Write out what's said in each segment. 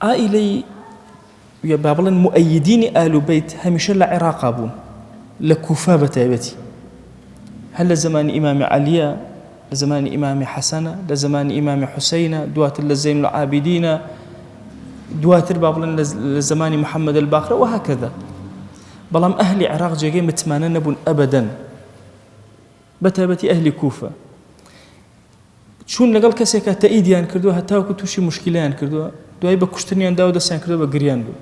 عائلة يا بابلن مؤيدين آل بيت هميشه لعراق بون لكوفة بتابتي هل لزمان إمام علي لزمان إمام حسن لزمان إمام حسين دوات لزين العابدين دوات بابلن لزمان محمد الباقر وهكذا. بلام أهل العراق جاي متمانن نبون أبدا بتابتي أهل كوفة شون لقال كسيكا تأيديان كردو حتى وكتوشي مشكلان كردو دوای بە کوشتنیان دا و دەستیان کردو بە گریان بوو.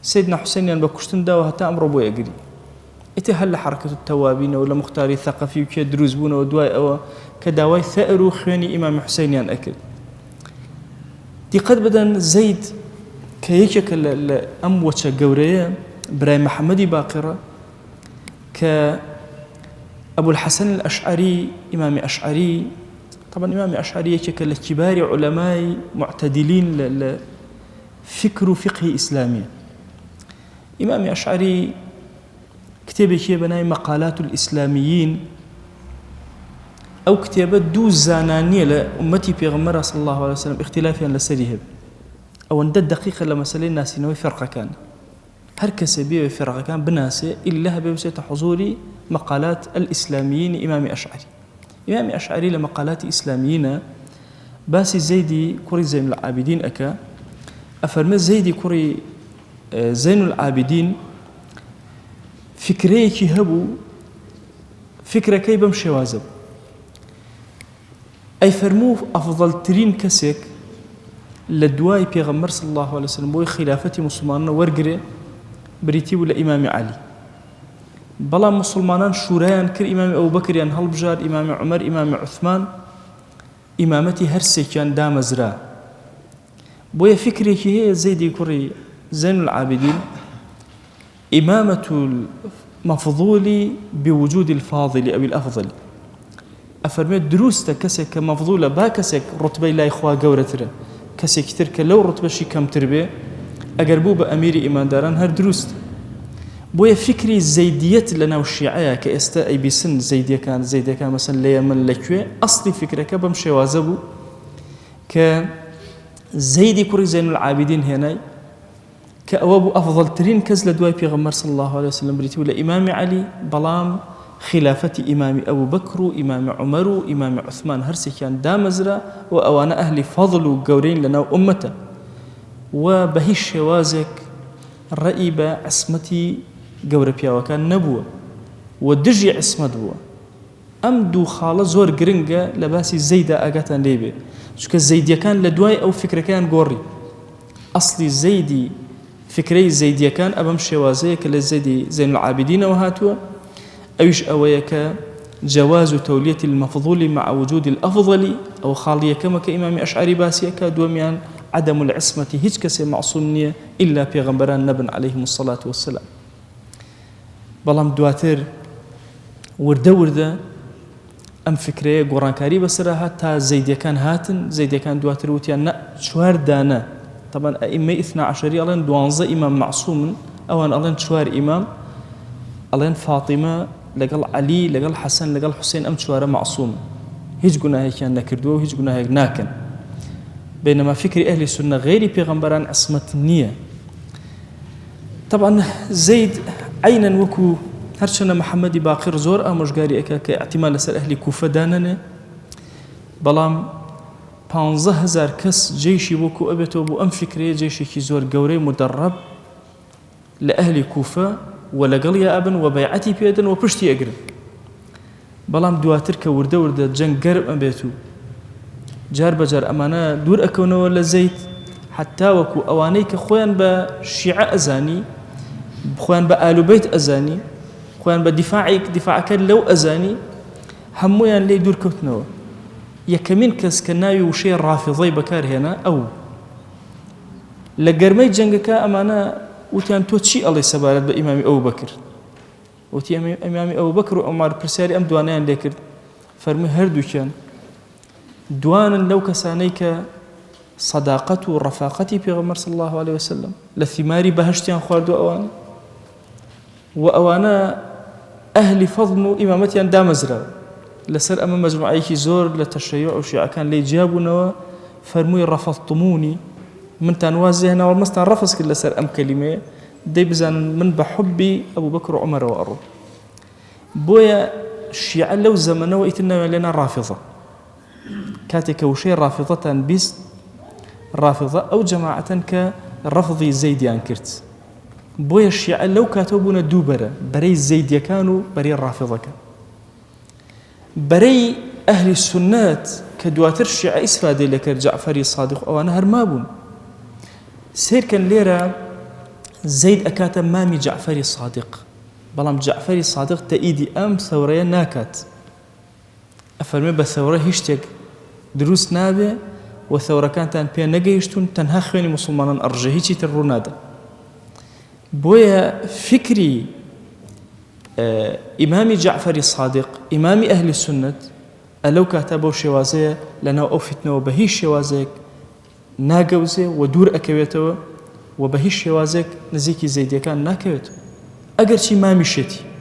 سیدنا حوسێنیان بە کوشتن دا و هەتا ئەمڕۆ بۆ یەگری. ئیتر هەر لە حرەکەت التەوابینەوە لە مختاری ثەقەفی و کێ دروست بوونەوە دوای ئەوە کە داوای ثەئر و خوێنی ئیمامی حوسێنیان ئەکرد. دیقەت بدەن زەید کە یەکێکە لە ئەم وەچە گەورەیە برای محەممەدی باقرە کە أبو الحسن الأشعري إمام أشعري طبعا إمام أشعري يكيك لكبار علماء معتدلين لفكر فقه إسلامي. إمام أشعري كتابه بناي مقالات الإسلاميين أو كتابات دو زانانية لأمتي بيغمرة صلى الله عليه وسلم اختلافيا لسريهب أو أن دقيقة لمسألة الناس نوي فرقة كان هركس بيه فرقة كان بناسه إلا بيوسيت حضوري مقالات الإسلاميين إمام أشعري. إمام أشعري لمقالات إسلاميين باسي زيدي كوري زين العابدين أكا أفرمي زيدي كوري زين العابدين فكريكي هبو فكرة كي بمشي وازب أي فرموه أفضل ترين كسيك لدواي بيغمر صلى الله عليه وسلم وي خلافتي مسلمان ورقري بريتي ولا إمام علي بلا مسلمان شوريان كر إمام أبو بكر ين هلبجار إمام عمر إمام عثمان إمامتي هرسي كان دام زرا بويا فكري هي زيدي كوري زين العابدين إمامة المفضول بوجود الفاضل أو الأفضل أفرمي دروس كسك مفضولة با كسك رتبة لا إخوة جورتره كسك ترك لو رتبة شي كم تربية أقربوا بأمير إيمان داران هر دروس بويا فكري زيدية لنا والشيعية كأستا أي بسن زيدية كان مثلا ليمن لكوي أصلي فكرة كبمشي وازبو كزيدي كوري زين العابدين هنا كأوابو أفضل ترين كزل دواي بيغمر صلى الله عليه وسلم بريتي ولا إمام علي بلام خلافة إمام أبو بكر إمام عمر إمام عثمان هرسي كان دامزرا وأوانا أهل فضل وقورين لنا وأمته وبهيش شوازك الرئيبة عصمتي قورة بياوة كان نبوة ودجي عصمت بوة أم دو خالة زور قرنقة لباسي زيدة أقاتان ليبي شكا الزيدية كان لدواي أو فكرة كان قوري أصلي زيدي فكري زيدية كان أبم شوازيك للزيدي زين العابدين وهاتوا أيش أويك جواز تولية المفضول مع وجود الأفضل أو خالية كما كإمام أشعري باسيك دوميان عدم العصمة هيج كسي معصومنية إلا بيغمبران نبن عليهم الصلاة والسلام. بلام دواتر ورده أم فكرة قرآن كاري بسرها تا زيدي كان هاتن زيدي كان دواتر وتيان شوار دانا طبعا أئمة 12 ألين دوانزة إمام معصوم أو أن ألين شوار إمام ألين فاطمة لقال علي لقال حسن لقال حسين أم شوار معصوم هيج قناهي كان نكردوه هيج قناهي ناكن بينما فكر أهل السنة غير بيغمبران عصمة النية. طبعا زيد عينا وكو هرشنا محمد باقر زور أمش قاري أكا كاعتمال لسر أهل كوفة داننا بلام 15,000 كس جيشي وكو أبتو بو أم فكري جيشي كي زور قوري مدرب لأهل كوفة ولقل يا أبن وبيعتي بيدن وبشتي أقرب بلام دواتر كورده جنگ قرب أبيتو جار بجار أمانة دور أكونه ولا زيت حتى وكو أوانيك خوان بشيعة أزاني خوان بآل بيت أزاني خوان دفاعك لو أزاني همويان لي دور كوتنوا يكمين كس كناوي وشي رافضي بكار هنا أو لقرمي جنگك أمانة وتيان توتشي الله سبارت بإمام أبو بكر وتي إمام أبو بكر وعمر برساري أم دوانيان ليكر فرمي هردو كان دوانا لو كسانيك صداقته ورفاقتي في غمر صلى الله عليه وسلم لثماري بهشتيان خواردو أوان وأوانا أهل فضل إمامتيان دامزرا لسر أمام مجموعيك زور لتشيع وشيعة كان لي جابنا فرمي رفضتموني من تنوازي هنا والمستان رفض كل سر أم كلمة دي بزن من بحبي أبو بكر وعمر وأرو بويا الشيعة لو زمنه وإتنا لنا رافضة كاتك وشي رافضة بس رافضة أو جماعة كرفضي زيديان كرت بويا الشيعة لو كاتبونا دوبرة بري الزيدية كانوا بري الرافضة كان بري أهل السنات كدواتر الشيعة إسفادي لك جعفري صادق أو أنا هرمابون سير كان ليرة زيد أكاتا مامي جعفري صادق بلام جعفري صادق تأيدي أم ثورية ناكات أفرمي بثورة هشتك دروس نابي وثورة كانت أن بيان نجيشتون تنها خويني مسلمان أرجهيتي ترونادا بويا فكري إمامي جعفري الصادق إمامي أهل السنة ألو كاتبوا شوازية لنا أوفتنا وبهيش شوازيك ناقوزي ودور أكويته وبهيش شوازيك نزيكي زيدي كان ناكويته أقر شي ما مشيتي